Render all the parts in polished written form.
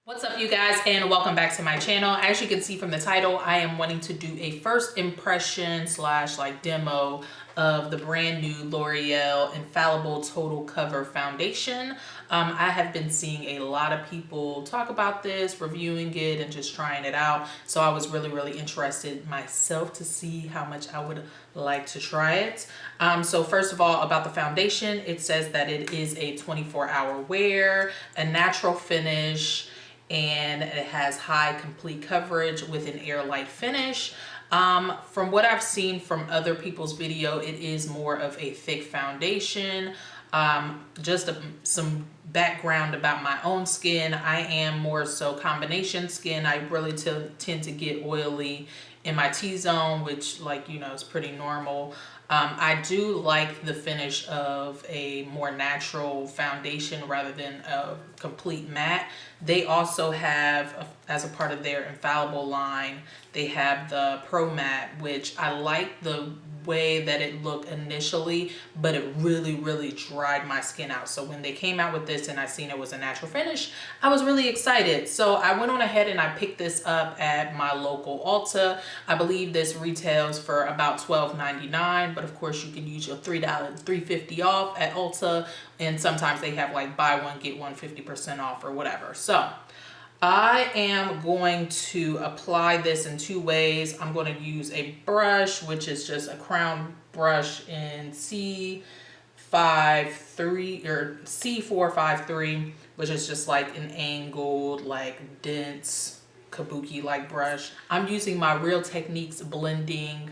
What's up, you guys, and welcome back to my channel. As you can see from the title, I am wanting to do a first impression slash like demo of the brand new L'Oreal Infallible Total Cover Foundation. I have been seeing a lot of people talk about this, reviewing it, and just trying it out. So I was really interested myself to see how much I would like to try it. So first of all, about the foundation, it says that it is a 24-hour wear, a natural finish, and it has high complete coverage with an airlight finish. From what I've seen from other people's video, it is more of a thick foundation. Just some background about my own skin. I am more so combination skin. I really tend to get oily in my T-zone, which, like, you know, is pretty normal. I do like the finish of a more natural foundation rather than a complete matte. They also have, as a part of their Infallible line, they have the Pro Matte, which I like the way that it looked initially, but it really dried my skin out. So when they came out with this and I seen it was a natural finish, I was really excited. So I went on ahead and I picked this up at my local Ulta. I believe this retails for about $12.99, but of course you can use your $3.50 off at Ulta, and sometimes they have like buy one get one 50% off or whatever. So I am going to apply this in two ways. I'm going to use a brush, which is just a crown brush in C53 or C453, which is just like an angled, like dense kabuki like brush. I'm using my Real Techniques blending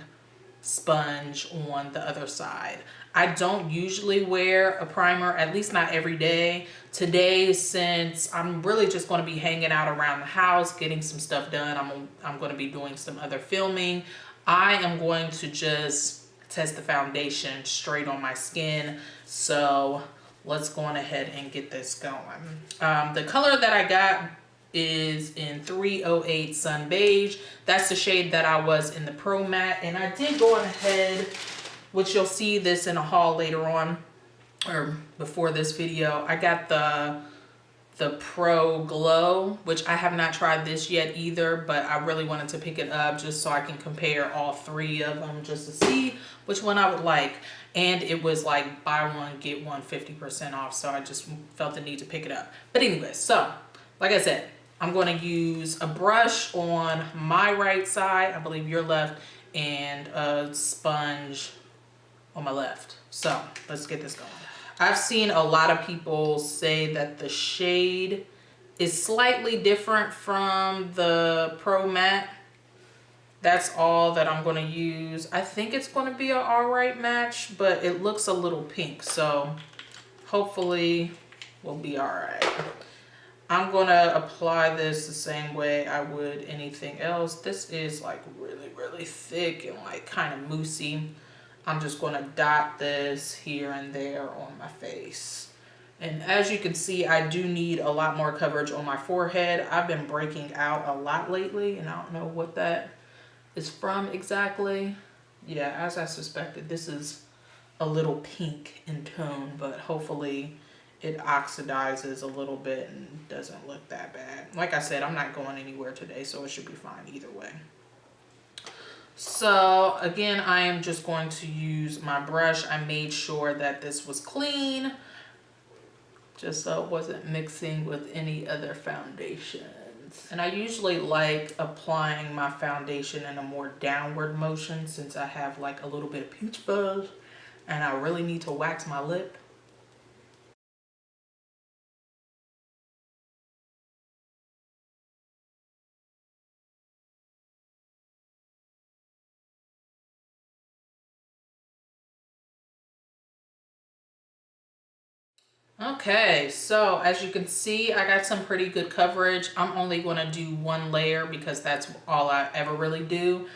sponge on the other side. I don't usually wear a primer, at least not every day. Today, since I'm really just going to be hanging out around the house, getting some stuff done, I'm going to be doing some other filming. I am going to just test the foundation straight on my skin. So let's go on ahead and get this going. The color that I got is in 308 Sun Beige. That's the shade that I was in the Pro Matte, and I did go on ahead, which you'll see this in a haul later on or before this video. I got the Pro Glow, which I have not tried this yet either, but I really wanted to pick it up just so I can compare all three of them just to see which one I would like. And it was like buy one get one 50% off, so I just felt the need to pick it up. But anyways, so like I said, I'm going to use a brush on my right side, I believe your left, and a sponge on my left. So let's get this going. I've seen a lot of people say that the shade is slightly different from the Pro Matte. That's all that I'm going to use. I think it's going to be an alright match, but it looks a little pink, so hopefully we'll be alright. I'm going to apply this the same way I would anything else. This is like really thick and like kind of moussey. I'm just going to dot this here and there on my face. And as you can see, I do need a lot more coverage on my forehead. I've been breaking out a lot lately, and I don't know what that is from exactly. Yeah, as I suspected, this is a little pink in tone, but hopefully it oxidizes a little bit and doesn't look that bad. Like I said, I'm not going anywhere today, so it should be fine either way. So again, I am just going to use my brush. I made sure that this was clean, just so it wasn't mixing with any other foundations. And I usually like applying my foundation in a more downward motion since I have like a little bit of peach fuzz and I really need to wax my lip. Okay, so as you can see, I got some pretty good coverage. I'm only going to do one layer because that's all I ever really do.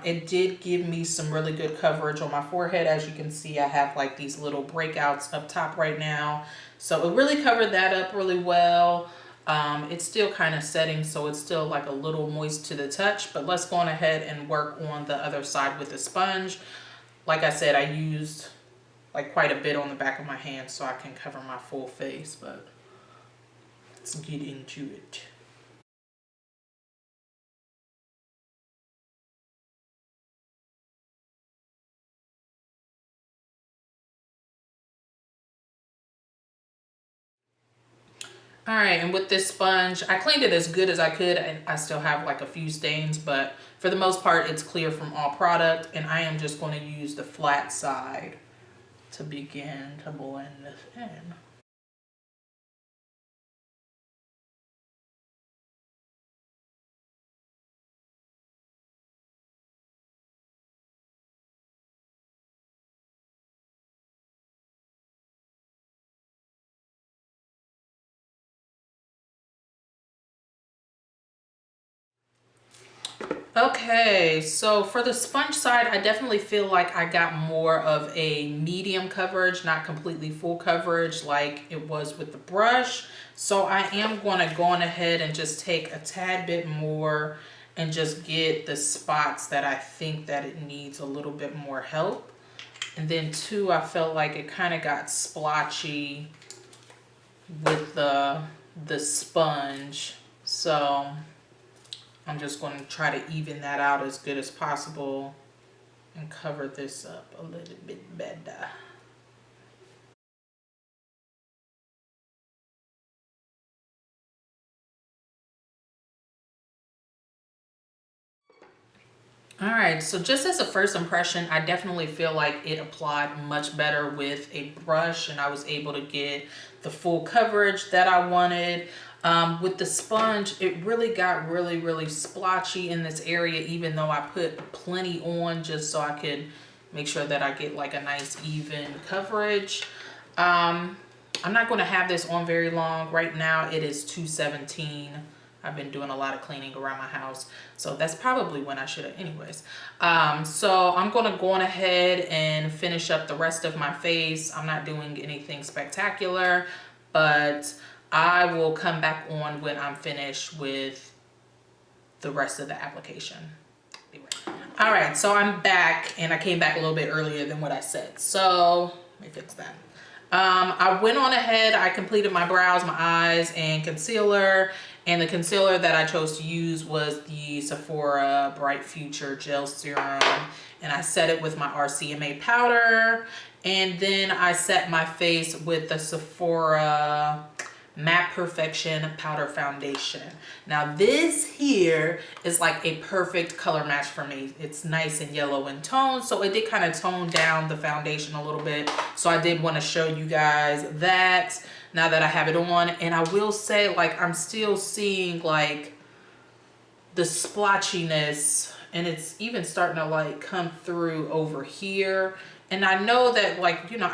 It did give me some really good coverage on my forehead. As you can see, I have like these little breakouts up top right now. So it really covered that up really well. It's still kind of setting, so it's still like a little moist to the touch, but let's go on ahead and work on the other side with the sponge. Like I said, I used like quite a bit on the back of my hand so I can cover my full face, but let's get into it. All right, and with this sponge, I cleaned it as good as I could, and I still have like a few stains, but for the most part, it's clear from all product, and I am just going to use the flat side to begin to blend this in. Okay, so for the sponge side, I definitely feel like I got more of a medium coverage, not completely full coverage like it was with the brush. So I am going to go on ahead and just take a tad bit more and just get the spots that I think that it needs a little bit more help. And then two, I felt like it kind of got splotchy with the sponge. So I'm just going to try to even that out as good as possible and cover this up a little bit better. All right, so just as a first impression, I definitely feel like it applied much better with a brush, and I was able to get the full coverage that I wanted. With the sponge, it really got really splotchy in this area, even though I put plenty on just so I could make sure that I get like a nice even coverage. I'm not going to have this on very long. Right now it is 2:17. I've been doing a lot of cleaning around my house, so that's probably when I should have anyways. So I'm going to go on ahead and finish up the rest of my face. I'm not doing anything spectacular, but I will come back on when I'm finished with the rest of the application. All right, so I'm back, and I came back a little bit earlier than what I said. So let me fix that. I went on ahead, I completed my brows, my eyes, and concealer. And the concealer that I chose to use was the Sephora Bright Future Gel Serum. And I set it with my RCMA powder. And then I set my face with the Sephora Matte Perfection Powder Foundation. Now this here is like a perfect color match for me. It's nice and yellow in tone, so it did kind of tone down the foundation a little bit. So I did want to show you guys that now that I have it on. And I will say, like, I'm still seeing like the splotchiness, and it's even starting to like come through over here. And I know that, like, you know,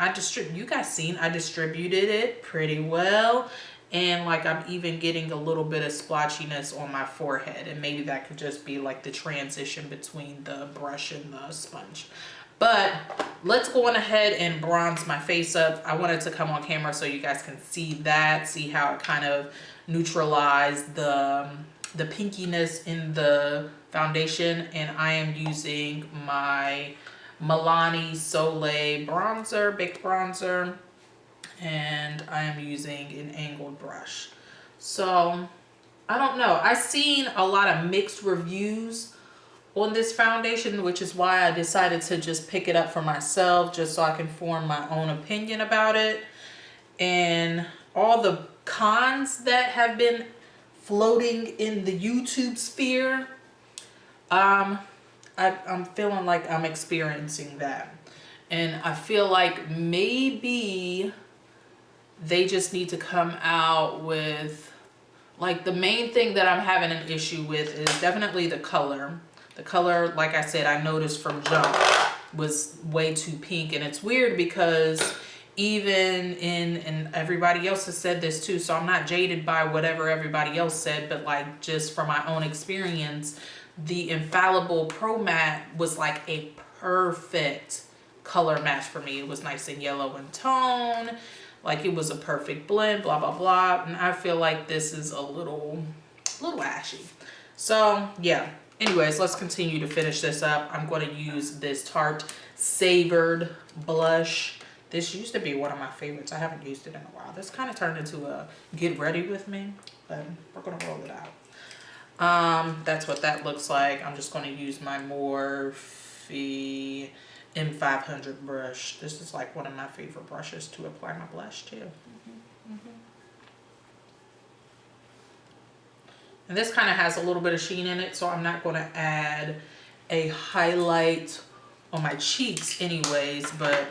you guys seen I distributed it pretty well. And like I'm even getting a little bit of splotchiness on my forehead, and maybe that could just be like the transition between the brush and the sponge. But let's go on ahead and bronze my face up. I wanted to come on camera so you guys can see that, see how it kind of neutralized the pinkiness in the foundation. And I am using my Milani Soleil bronzer, baked bronzer, and I am using an angled brush. So I don't know, I've seen a lot of mixed reviews on this foundation, which is why I decided to just pick it up for myself, just so I can form my own opinion about it. And all the cons that have been floating in the YouTube sphere, I'm feeling like I'm experiencing that. And I feel like maybe they just need to come out with, like, the main thing that I'm having an issue with is definitely the color. The color, like I said, I noticed from jump was way too pink. And it's weird because even and everybody else has said this too, so I'm not jaded by whatever everybody else said, but like just from my own experience, the Infallible Pro Matte was like a perfect color match for me. It was nice and yellow in tone. Like, it was a perfect blend, blah, blah, blah. And I feel like this is a little ashy. So, yeah. Anyways, let's continue to finish this up. I'm going to use this Tarte Savored Blush. This used to be one of my favorites. I haven't used it in a while. This kind of turned into a get ready with me, but we're going to roll it out. That's what that looks like. I'm just going to use my Morphe M500 brush. This is like one of my favorite brushes to apply my blush to. And this kind of has a little bit of sheen in it, so I'm not going to add a highlight on my cheeks anyways, but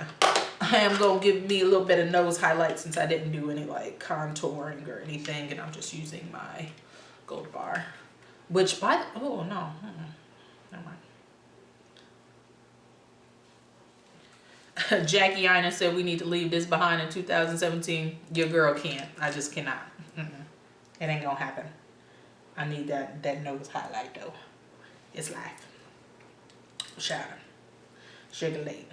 I am going to give me a little bit of nose highlight since I didn't do any like contouring or anything, and I'm just using my Gold Bar. Which by the, oh no, never mind. Jackie Ina said we need to leave this behind in 2017. Your girl can't. I just cannot. It ain't gonna happen. I need that nose highlight though. It's life. Shout out. Sugar late.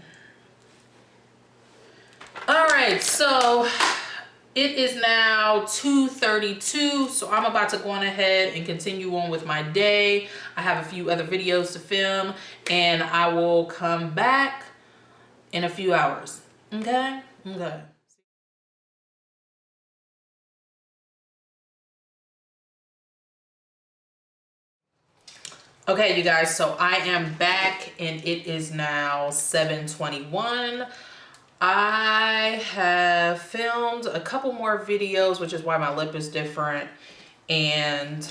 Alright, so it is now 2:32, so I'm about to go on ahead and continue on with my day. I have a few other videos to film, and I will come back in a few hours. Okay? Okay. Okay, you guys, so I am back, and it is now 7:21. I have filmed a couple more videos, which is why my lip is different. And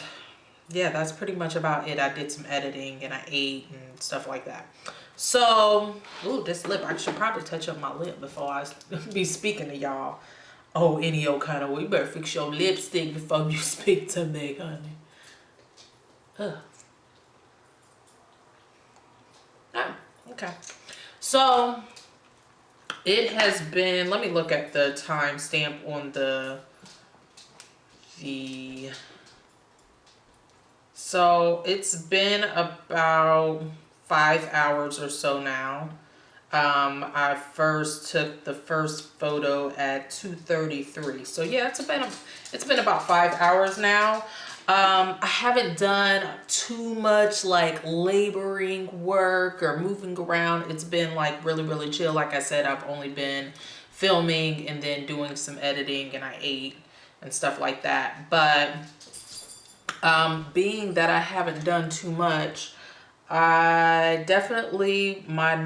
yeah, that's pretty much about it. I did some editing and I ate and stuff like that. So, ooh, this lip, I should probably touch up my lip before I be speaking to y'all. Oh, any old kind of way. You better fix your lipstick before you speak to me, honey. Ugh. Oh, okay. So, it has been, let me look at the timestamp on so it's been about 5 hours or so now. I first took the first photo at 2:33. So yeah, it's been about 5 hours now. I haven't done too much like laboring work or moving around. It's been like really chill. Like I said, I've only been filming and then doing some editing, and I ate and stuff like that. But being that I haven't done too much, my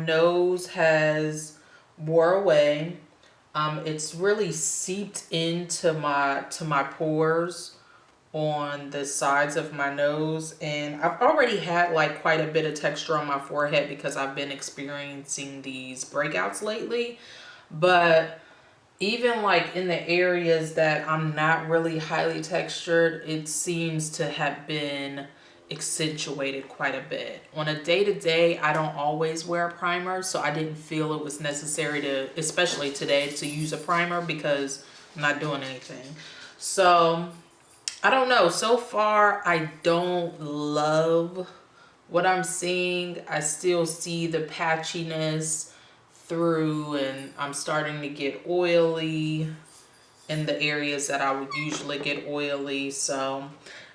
nose has wore away. It's really seeped into my pores on the sides of my nose, and I've already had like quite a bit of texture on my forehead because I've been experiencing these breakouts lately. But even like in the areas that I'm not really highly textured, it seems to have been accentuated quite a bit. On a day-to-day, I don't always wear a primer, so I didn't feel it was necessary to, especially today, to use a primer because I'm not doing anything. So I don't know. So far, I don't love what I'm seeing. I still see the patchiness through, and I'm starting to get oily in the areas that I would usually get oily. So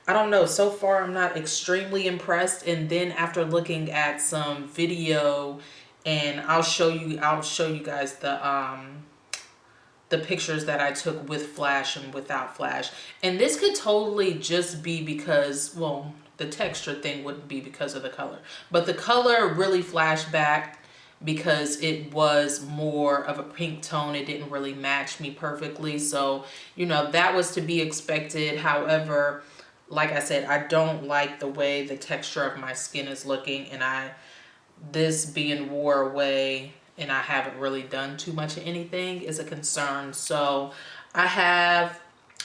I don't know. So far, I'm not extremely impressed. And then after looking at some video, and I'll show you guys the pictures that I took with flash and without flash. And this could totally just be because, well, the texture thing wouldn't be because of the color. But the color really flashed back because it was more of a pink tone. It didn't really match me perfectly. So, you know, that was to be expected. However, like I said, I don't like the way the texture of my skin is looking. And this being wore away, and I haven't really done too much of anything, is a concern. So I have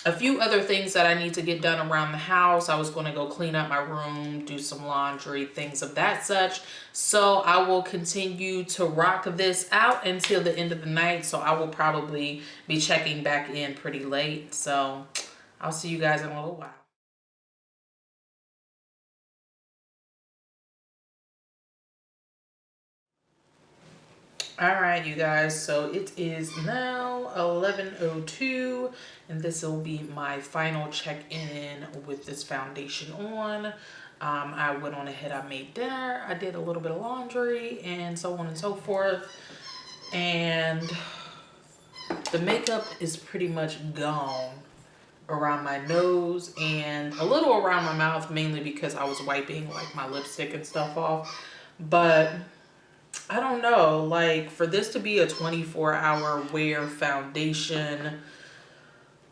a few other things that I need to get done around the house. I was going to go clean up my room, do some laundry, things of that such. So I will continue to rock this out until the end of the night. So I will probably be checking back in pretty late. So I'll see you guys in a little while. All right, you guys, so it is now 11:02, and this will be my final check-in with this foundation on. I went on ahead, I made dinner, I did a little bit of laundry, and so on and so forth. And the makeup is pretty much gone around my nose and a little around my mouth, mainly because I was wiping like my lipstick and stuff off. But I don't know, like for this to be a 24-hour wear foundation,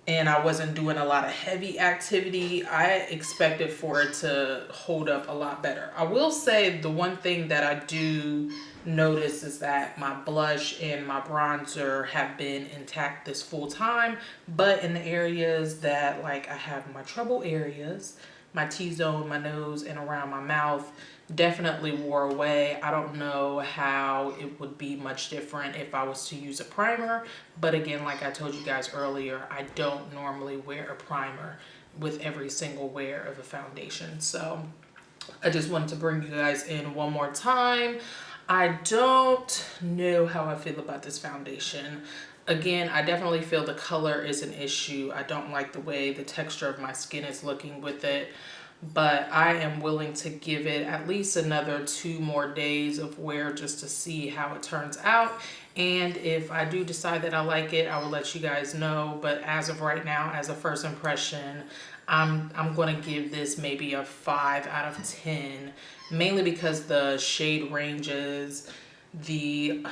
and I wasn't doing a lot of heavy activity, I expected for it to hold up a lot better. I will say the one thing that I do notice is that my blush and my bronzer have been intact this full time, but in the areas that like I have my trouble areas, my T-zone, my nose, and around my mouth, definitely wore away. I don't know how it would be much different if I was to use a primer, but again, like I told you guys earlier, I don't normally wear a primer with every single wear of a foundation. So I just wanted to bring you guys in one more time. I don't know how I feel about this foundation. Again, I definitely feel the color is an issue. I don't like the way the texture of my skin is looking with it, but I am willing to give it at least another 2 more days of wear just to see how it turns out. And if I do decide that I like it, I will let you guys know. But as of right now, as a first impression, I'm going to give this maybe a 5 out of 10, mainly because the shade ranges, the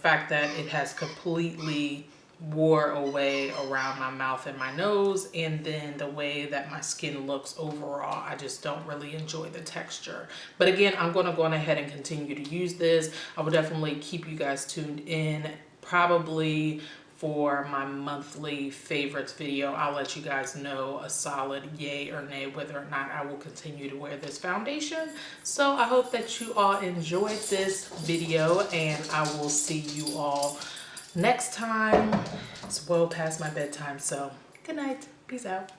fact that it has completely wore away around my mouth and my nose, and then the way that my skin looks overall. I just don't really enjoy the texture. But again, I'm going to go on ahead and continue to use this. I will definitely keep you guys tuned in, probably for my monthly favorites video. I'll let you guys know a solid yay or nay whether or not I will continue to wear this foundation. So I hope that you all enjoyed this video, and I will see you all next time. It's well past my bedtime, so good night. Peace out.